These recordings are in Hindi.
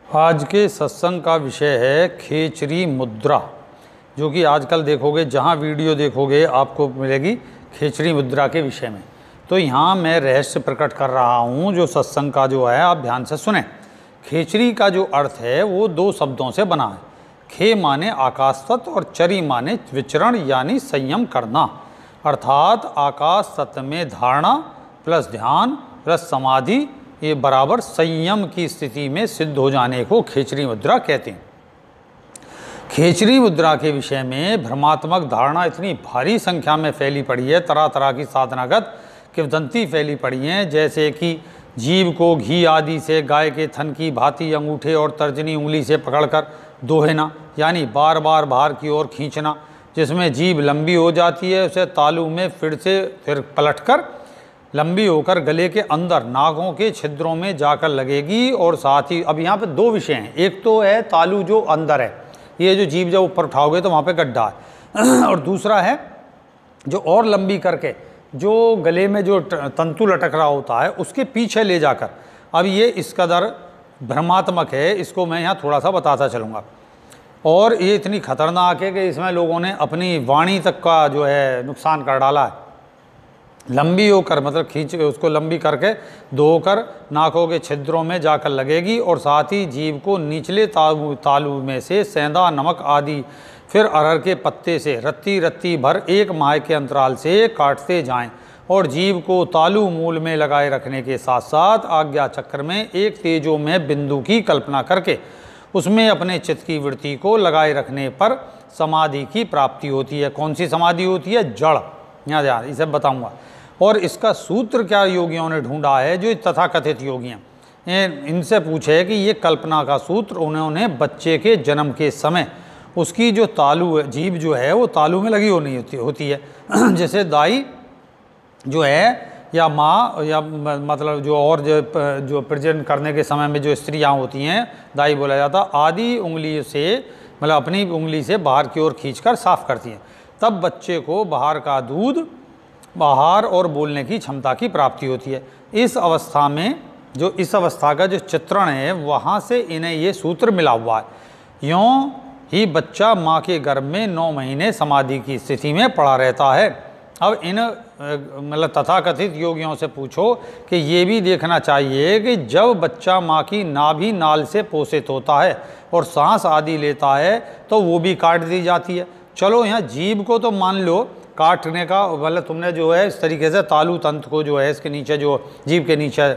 आज के सत्संग का विषय है खेचरी मुद्रा, जो कि आजकल देखोगे जहाँ वीडियो देखोगे आपको मिलेगी खेचरी मुद्रा के विषय में। तो यहाँ मैं रहस्य प्रकट कर रहा हूँ जो सत्संग का जो है, आप ध्यान से सुने। खेचरी का जो अर्थ है वो दो शब्दों से बना है। खे माने आकाश तत्व और चरी माने विचरण यानी संयम करना, अर्थात आकाश तत्व में धारणा प्लस ध्यान प्लस समाधि ये बराबर संयम की स्थिति में सिद्ध हो जाने को खेचरी मुद्रा कहते हैं। खेचरी मुद्रा के विषय में भ्रमात्मक धारणा इतनी भारी संख्या में फैली पड़ी है, तरह तरह की साधनागत किंवदंती फैली पड़ी हैं, जैसे कि जीव को घी आदि से गाय के थन की भांति अंगूठे और तर्जनी उंगली से पकड़कर दोहना यानी बार बार बाहर की ओर खींचना, जिसमें जीभ लंबी हो जाती है, उसे तालू में फिर पलटकर लंबी होकर गले के अंदर नाकों के छिद्रों में जाकर लगेगी। और साथ ही अब यहाँ पे दो विषय हैं, एक तो है तालू जो अंदर है, ये जो जीभ जब ऊपर उठाओगे तो वहाँ पे गड्ढा है, और दूसरा है जो और लंबी करके जो गले में जो तंतु लटक रहा होता है उसके पीछे ले जाकर। अब ये इस कदर भ्रमात्मक है, इसको मैं यहाँ थोड़ा सा बताता चलूँगा। और ये इतनी खतरनाक है कि इसमें लोगों ने अपनी वाणी तक का जो है नुकसान कर डाला है। लंबी होकर मतलब खींच के उसको लंबी करके धोकर नाकों के छिद्रों में जाकर लगेगी, और साथ ही जीभ को निचले तालू में से सेंधा नमक आदि फिर अरहर के पत्ते से रत्ती रत्ती भर एक माह के अंतराल से काटते जाएं, और जीभ को तालू मूल में लगाए रखने के साथ साथ आज्ञा चक्र में एक तेजो में बिंदु की कल्पना करके उसमें अपने चित्त की वृत्ति को लगाए रखने पर समाधि की प्राप्ति होती है। कौन सी समाधि होती है? जड़, यहाँ इसे बताऊँगा। और इसका सूत्र क्या योगियों ने ढूंढा है, जो तथाकथित योगी हैं, इनसे पूछे कि ये कल्पना का सूत्र उन्होंने बच्चे के जन्म के समय उसकी जो तालू है, जीभ जो है वो तालू में लगी होती है। जैसे दाई जो है या माँ या मतलब जो और जो प्रजनन करने के समय में जो स्त्रियाँ होती हैं, दाई बोला जाता, आदि उंगली से मतलब अपनी उंगली से बाहर की ओर खींचकर साफ करती हैं, तब बच्चे को बाहर का दूध बाहर और बोलने की क्षमता की प्राप्ति होती है। इस अवस्था में जो इस अवस्था का जो चित्रण है, वहाँ से इन्हें ये सूत्र मिला हुआ है। यूँ ही बच्चा माँ के गर्भ में 9 महीने समाधि की स्थिति में पड़ा रहता है। अब इन मतलब तथाकथित योगियों से पूछो कि ये भी देखना चाहिए कि जब बच्चा माँ की नाभि नाल से पोषित होता है और सांस आदि लेता है तो वो भी काट दी जाती है। चलो यहाँ जीभ को तो मान लो काटने का, मतलब तुमने जो है इस तरीके से तालु तंत्र को जो है इसके नीचे जो जीभ के नीचे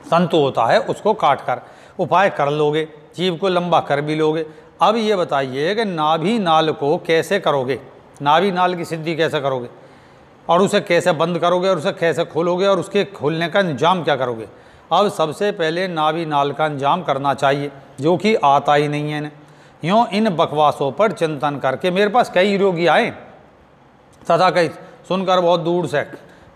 तंतु होता है उसको काट कर उपाय कर लोगे, जीभ को लंबा कर भी लोगे। अब ये बताइए कि नाभि नाल को कैसे करोगे, नाभि नाल की सिद्धि कैसे करोगे, और उसे कैसे बंद करोगे, और उसे कैसे खोलोगे, और उसके खोलने का इंतजाम क्या करोगे। अब सबसे पहले नाभि नाल का इंतजाम करना चाहिए, जो कि आता ही नहीं है इन्हें। यूँ इन बकवासों पर चिंतन करके मेरे पास कई रोगी आए तथा कई सुनकर बहुत दूर से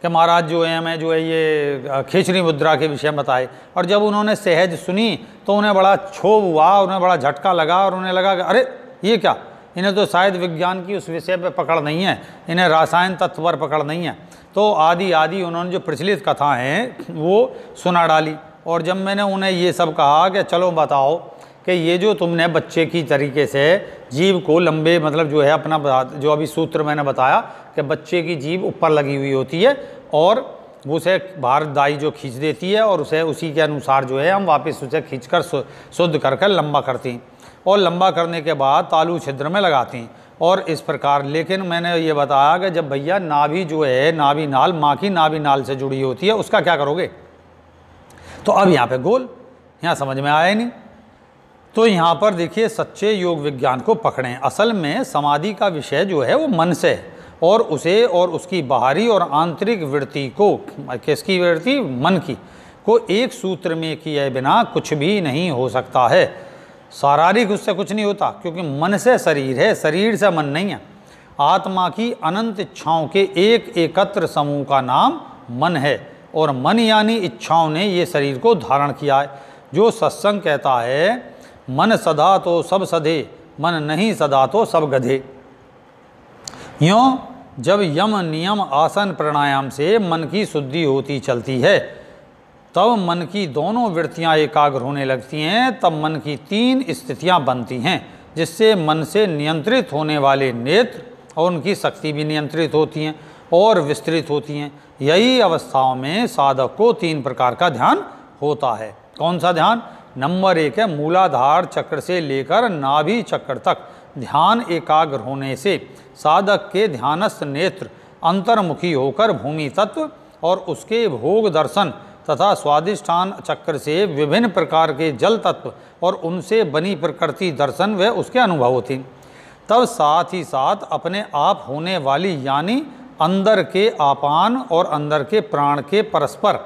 कि महाराज जो है हमें जो है ये खेचरी मुद्रा के विषय बताए, और जब उन्होंने सहज सुनी तो उन्हें बड़ा क्षोभ हुआ, उन्हें बड़ा झटका लगा, और उन्हें लगा कि अरे ये क्या, इन्हें तो शायद विज्ञान की उस विषय पे पकड़ नहीं है, इन्हें रसायन तत्व पर पकड़ नहीं है। तो आदि उन्होंने जो प्रचलित कथा हैं वो सुना डाली। और जब मैंने उन्हें ये सब कहा कि चलो बताओ कि ये जो तुमने बच्चे की तरीके से जीभ को लंबे मतलब जो है अपना जो अभी सूत्र मैंने बताया कि बच्चे की जीभ ऊपर लगी हुई होती है और उसे बाहर दाई जो खींच देती है, और उसे उसी के अनुसार जो है हम वापस उसे खींचकर शुद्ध कर लंबा करती हैं, और लंबा करने के बाद तालु छिद्र में लगाती हैं, और इस प्रकार। लेकिन मैंने ये बताया कि जब भैया नाभि जो है नाभि नाल माँ की नाभि नाल से जुड़ी होती है, उसका क्या करोगे। तो अब यहाँ पे गोल यहाँ समझ में आया ही नहीं। तो यहाँ पर देखिए सच्चे योग विज्ञान को पकड़ें। असल में समाधि का विषय जो है वो मन से है, और उसे और उसकी बाहरी और आंतरिक वृत्ति को, किसकी वृत्ति, मन की, को एक सूत्र में किए बिना कुछ भी नहीं हो सकता है। शारीरिक उससे कुछ नहीं होता, क्योंकि मन से शरीर है, शरीर से मन नहीं है। आत्मा की अनंत इच्छाओं के एक एकत्र समूह का नाम मन है, और मन यानी इच्छाओं ने ये शरीर को धारण किया है। जो सत्संग कहता है मन सदा तो सब सधे, मन नहीं सदा तो सब गधे। यूँ जब यम नियम आसन प्राणायाम से मन की शुद्धि होती चलती है तब मन की दोनों वृत्तियां एकाग्र होने लगती हैं। तब मन की 3 स्थितियां बनती हैं, जिससे मन से नियंत्रित होने वाले नेत्र और उनकी शक्ति भी नियंत्रित होती हैं और विस्तृत होती हैं। यही अवस्थाओं में साधक को 3 प्रकार का ध्यान होता है। कौन सा ध्यान? नंबर 1 है मूलाधार चक्र से लेकर नाभि चक्र तक ध्यान एकाग्र होने से साधक के ध्यानस्थ नेत्र अंतर्मुखी होकर भूमि तत्व और उसके भोग दर्शन तथा स्वादिष्ठान चक्र से विभिन्न प्रकार के जल तत्व और उनसे बनी प्रकृति दर्शन व उसके अनुभव होती। तब साथ ही साथ अपने आप होने वाली यानी अंदर के आपान और अंदर के प्राण के परस्पर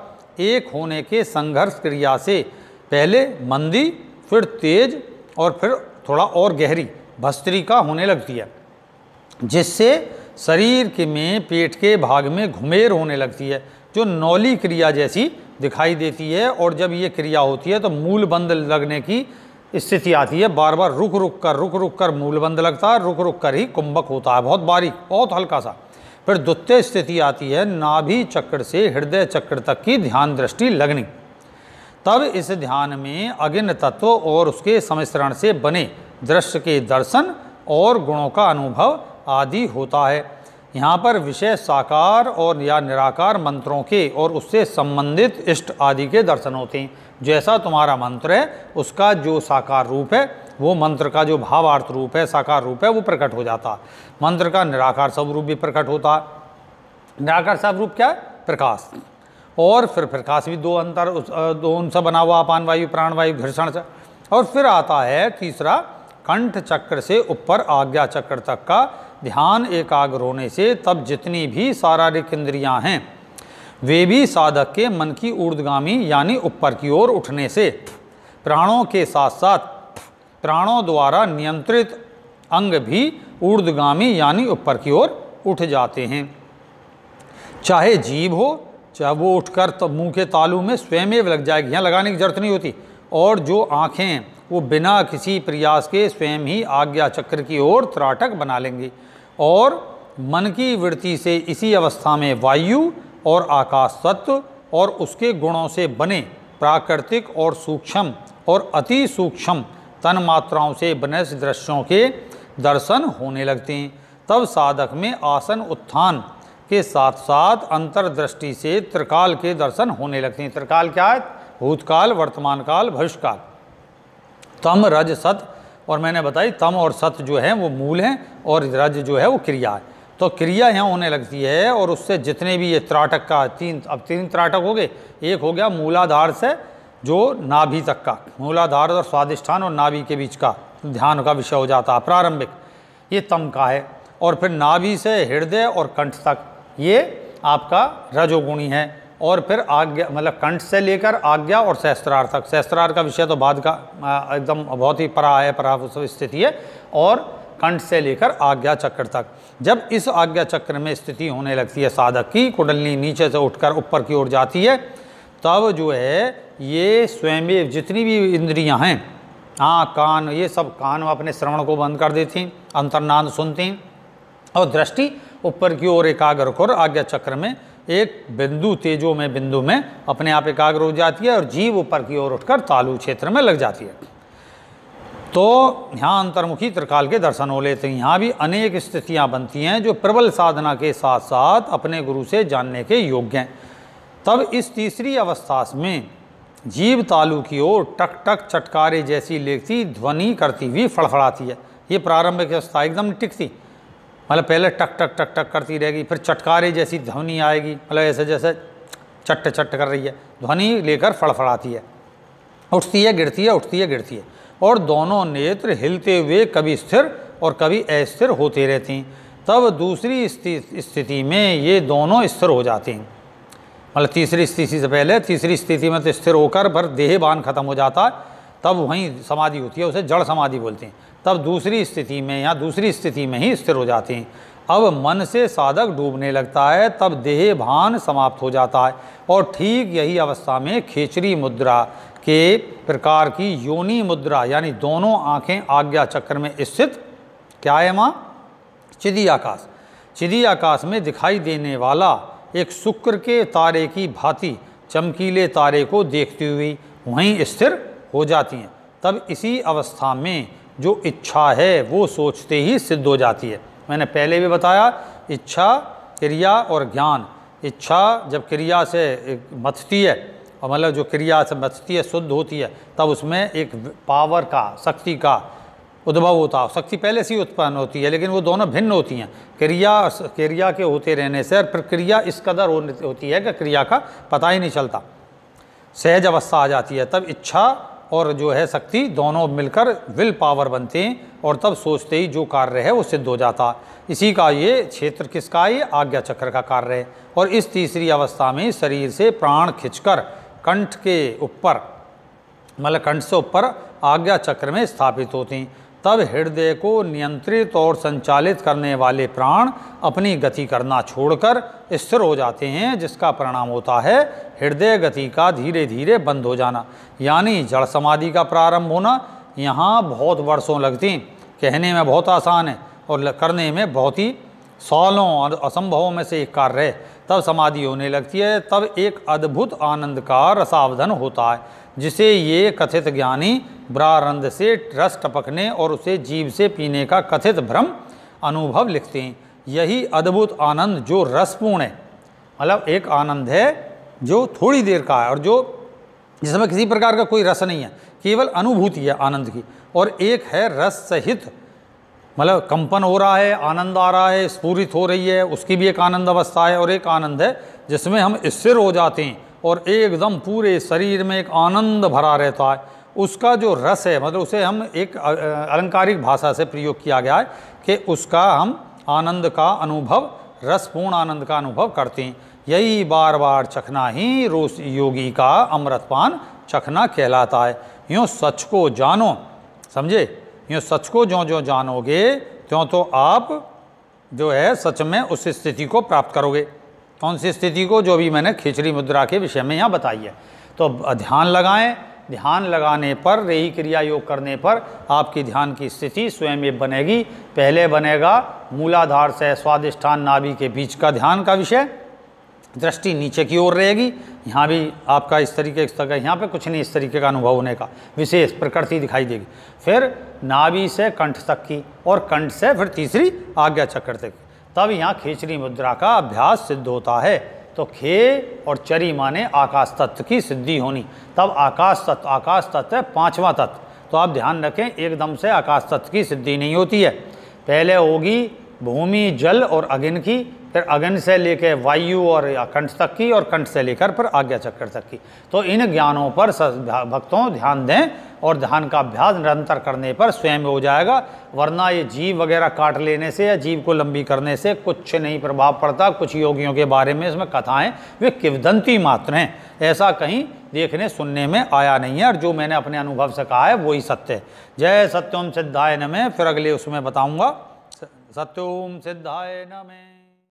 एक होने के संघर्ष क्रिया से पहले मंदी, फिर तेज और फिर थोड़ा और गहरी भस्त्रिका होने लगती है, जिससे शरीर के में पेट के भाग में घुमेर होने लगती है, जो नौली क्रिया जैसी दिखाई देती है। और जब ये क्रिया होती है तो मूल बंद लगने की स्थिति आती है। बार बार रुक रुक कर मूल बंद लगता है, रुक रुक कर ही कुंभक होता है, बहुत बारीक, बहुत हल्का सा। फिर द्वितीय स्थिति आती है नाभि चक्र से हृदय चक्र तक की ध्यान दृष्टि लगनी। तब इस ध्यान में अगिन तत्व और उसके सम्मिश्रण से बने दृश्य के दर्शन और गुणों का अनुभव आदि होता है। यहाँ पर विषय साकार और या निराकार मंत्रों के और उससे संबंधित इष्ट आदि के दर्शन होते हैं। जैसा तुम्हारा मंत्र है उसका जो साकार रूप है, वो मंत्र का जो भावार्थ रूप है, साकार रूप है, वो प्रकट हो जाता है। मंत्र का निराकार स्वरूप भी प्रकट होता है। निराकार स्वरूप क्या है? प्रकाश। और फिर प्रकाश भी दो उनसे बना हुआ, अपान वायु, प्राण वायु, घर्षण से। और फिर आता है तीसरा, कंठ चक्र से ऊपर आज्ञा चक्र तक का ध्यान एकाग्र होने से तब जितनी भी शारीरिक इंद्रियां हैं वे भी साधक के मन की ऊर्ध्वगामी यानी ऊपर की ओर उठने से प्राणों के साथ साथ प्राणों द्वारा नियंत्रित अंग भी ऊर्ध्वगामी यानी ऊपर की ओर उठ जाते हैं। चाहे जीभ हो, चाहे वो उठकर तो मुंह के तालू में स्वयं लग जाएगी, यहाँ लगाने की जरूरत नहीं होती। और जो आँखें वो बिना किसी प्रयास के स्वयं ही आज्ञा चक्र की ओर त्राटक बना लेंगी। और मन की वृत्ति से इसी अवस्था में वायु और आकाश तत्व और उसके गुणों से बने प्राकृतिक और सूक्ष्म और अति सूक्ष्म तन मात्राओं से बने दृश्यों के दर्शन होने लगते हैं। तब साधक में आसन उत्थान के साथ साथ अंतर्दृष्टि से त्रिकाल के दर्शन होने लगते हैं। त्रिकाल क्या है? भूतकाल, वर्तमान काल, भविष्यकाल। तम, रज, सत। और मैंने बताई तम और सत जो है वो मूल हैं और रज जो है वो क्रिया है। तो क्रिया यहाँ होने लगती है और उससे जितने भी ये त्राटक का अब तीन त्राटक हो गए। एक हो गया मूलाधार से जो नाभि तक का, मूलाधार और स्वादिष्ठान और नाभि के बीच का ध्यान का विषय हो जाता है प्रारंभिक, ये तम का है। और फिर नाभि से हृदय और कंठ तक ये आपका रजोगुणी है। और फिर आज्ञा मतलब कंठ से लेकर आज्ञा और सहस्त्रार तक। सहस्त्रार का विषय तो बाद का एकदम बहुत ही परा है, परा स्थिति है। और कंठ से लेकर आज्ञा चक्र तक, जब इस आज्ञा चक्र में स्थिति होने लगती है साधक की, कुंडलिनी नीचे से उठकर ऊपर की ओर जाती है, तब जो है ये स्वयं जितनी भी इंद्रियां हैं, आँख, कान, ये सब कान अपने श्रवण को बंद कर देती हैं, अंतर्नाद सुनती हैं और दृष्टि ऊपर की ओर एकाग्र कर आज्ञा चक्र में एक बिंदु तेजो में बिंदु में अपने आप एकाग्र हो जाती है और जीव ऊपर की ओर उठकर तालु क्षेत्र में लग जाती है। तो यहाँ अंतर्मुखी त्रिकाल के दर्शन हो लेते हैं। यहाँ भी अनेक स्थितियाँ बनती हैं जो प्रबल साधना के साथ साथ अपने गुरु से जानने के योग्य हैं। तब इस तीसरी अवस्था में जीव तालु की ओर टक टक चटकारे जैसी लेखती ध्वनि करती हुई फड़फड़ाती है। ये प्रारंभिक अवस्था एकदम टिकती, मतलब पहले टक टक टक टक करती रहेगी, फिर चटकारे जैसी ध्वनि आएगी, मतलब ऐसे जैसे चट्ट चट्ट कर रही है, ध्वनि लेकर फड़फड़ाती है, उठती है गिरती है, उठती है गिरती है। और दोनों नेत्र हिलते हुए कभी स्थिर और कभी अस्थिर होते रहते हैं। तब दूसरी स्थिति में ये दोनों स्थिर हो जाते हैं, मतलब तीसरी स्थिति से पहले तीसरी स्थिति में तो स्थिर होकर पर देहबान खत्म हो जाता है, तब वहीं समाधि होती है, उसे जड़ समाधि बोलते हैं। तब दूसरी स्थिति में या दूसरी स्थिति में ही स्थिर हो जाते हैं। अब मन से साधक डूबने लगता है, तब देह भान समाप्त हो जाता है। और ठीक यही अवस्था में खेचरी मुद्रा के प्रकार की योनि मुद्रा यानी दोनों आँखें आज्ञा चक्र में स्थित क्या है माँ? चिदी आकाश। चिदी आकाश में दिखाई देने वाला एक शुक्र के तारे की भांति चमकीले तारे को देखती हुई वहीं स्थिर हो जाती हैं। तब इसी अवस्था में जो इच्छा है वो सोचते ही सिद्ध हो जाती है। मैंने पहले भी बताया, इच्छा, क्रिया और ज्ञान। इच्छा जब क्रिया से मथती है, और मतलब जो क्रिया से मथती है, शुद्ध होती है, तब उसमें एक पावर का, शक्ति का उद्भव होता है। शक्ति पहले से ही उत्पन्न होती है, लेकिन वो दोनों भिन्न होती हैं। क्रिया के होते रहने से प्रक्रिया इस कदर होती है कि क्रिया का पता ही नहीं चलता, सहज अवस्था आ जाती है। तब इच्छा और जो है शक्ति दोनों मिलकर विल पावर बनते हैं, और तब सोचते ही जो कार्य है वो सिद्ध हो जाता। इसी का ये क्षेत्र किसका, ये आज्ञा चक्र का कार्य है। और इस तीसरी अवस्था में शरीर से प्राण खिंचकर कंठ के ऊपर, मतलब कंठ से ऊपर आज्ञा चक्र में स्थापित होते हैं। तब हृदय को नियंत्रित और संचालित करने वाले प्राण अपनी गति करना छोड़कर स्थिर हो जाते हैं, जिसका परिणाम होता है हृदय गति का धीरे धीरे बंद हो जाना, यानी जड़ समाधि का प्रारंभ होना। यहाँ बहुत वर्षों लगती हैं, कहने में बहुत आसान है और करने में बहुत ही सालों और असंभवों में से एक कार्य है। तब समाधि होने लगती है। तब एक अद्भुत आनंद का रसावधन होता है, जिसे ये कथित ज्ञानी ब्रारंध से रस टपकने और उसे जीभ से पीने का कथित भ्रम अनुभव लिखते हैं। यही अद्भुत आनंद जो रसपूर्ण है, मतलब एक आनंद है जो थोड़ी देर का है और जो जिसमें किसी प्रकार का कोई रस नहीं है, केवल अनुभूति है आनंद की। और एक है रस सहित, मतलब कंपन हो रहा है, आनंद आ रहा है, स्फूरित हो रही है, उसकी भी एक आनंद अवस्था है। और एक आनंद है जिसमें हम स्थिर हो जाते हैं और एकदम पूरे शरीर में एक आनंद भरा रहता है। उसका जो रस है, मतलब उसे हम एक अलंकारिक भाषा से प्रयोग किया गया है कि उसका हम आनंद का अनुभव, रसपूर्ण आनंद का अनुभव करते हैं। यही बार बार चखना ही रोज योगी का अमृतपान चखना कहलाता है। यूँ सच को जानो, समझे, यूँ सच को ज्यों ज्यों जानोगे त्यों तो आप जो है सच में उस स्थिति को प्राप्त करोगे। कौन सी स्थिति को? जो भी मैंने खिचड़ी मुद्रा के विषय में यहाँ बताई है। तो ध्यान लगाएं, ध्यान लगाने पर, रेही क्रिया योग करने पर आपकी ध्यान की स्थिति स्वयं ये बनेगी। पहले बनेगा मूलाधार से स्वादिष्ठान नाभि के बीच का ध्यान का विषय, दृष्टि नीचे की ओर रहेगी। यहाँ भी आपका इस तरीके का, यहाँ पे कुछ नहीं इस तरीके का अनुभव होने का, विशेष प्रकृति दिखाई देगी। फिर नाभि से कंठ तक की, और कंठ से फिर तीसरी आज्ञा चक्र तक। तब यहाँ खिचड़ी मुद्रा का अभ्यास सिद्ध होता है। तो खे और चरी माने आकाश तत्व की सिद्धि होनी। तब आकाश तत्व है पांचवा तत्व। तो आप ध्यान रखें, एकदम से आकाश तत्व की सिद्धि नहीं होती है। पहले होगी भूमि, जल और अग्नि की, फिर अग्नि से लेकर वायु और कंठ तक की, और कंठ से लेकर फिर आज्ञा चक्र तक की। तो इन ज्ञानों पर भक्तों ध्यान दें, और ध्यान का अभ्यास निरंतर करने पर स्वयं हो जाएगा। वरना ये जीव वगैरह काट लेने से या जीव को लंबी करने से कुछ नहीं प्रभाव पड़ता। कुछ योगियों के बारे में इसमें कथाएं वे किंवदंती मात्र हैं, ऐसा कहीं देखने सुनने में आया नहीं है। और जो मैंने अपने अनुभव से कहा है वही सत्य है। जय सत्यम सिद्धाय नमः। फिर अगले उसमें बताऊंगा। सत्यम सिद्धाय नमः।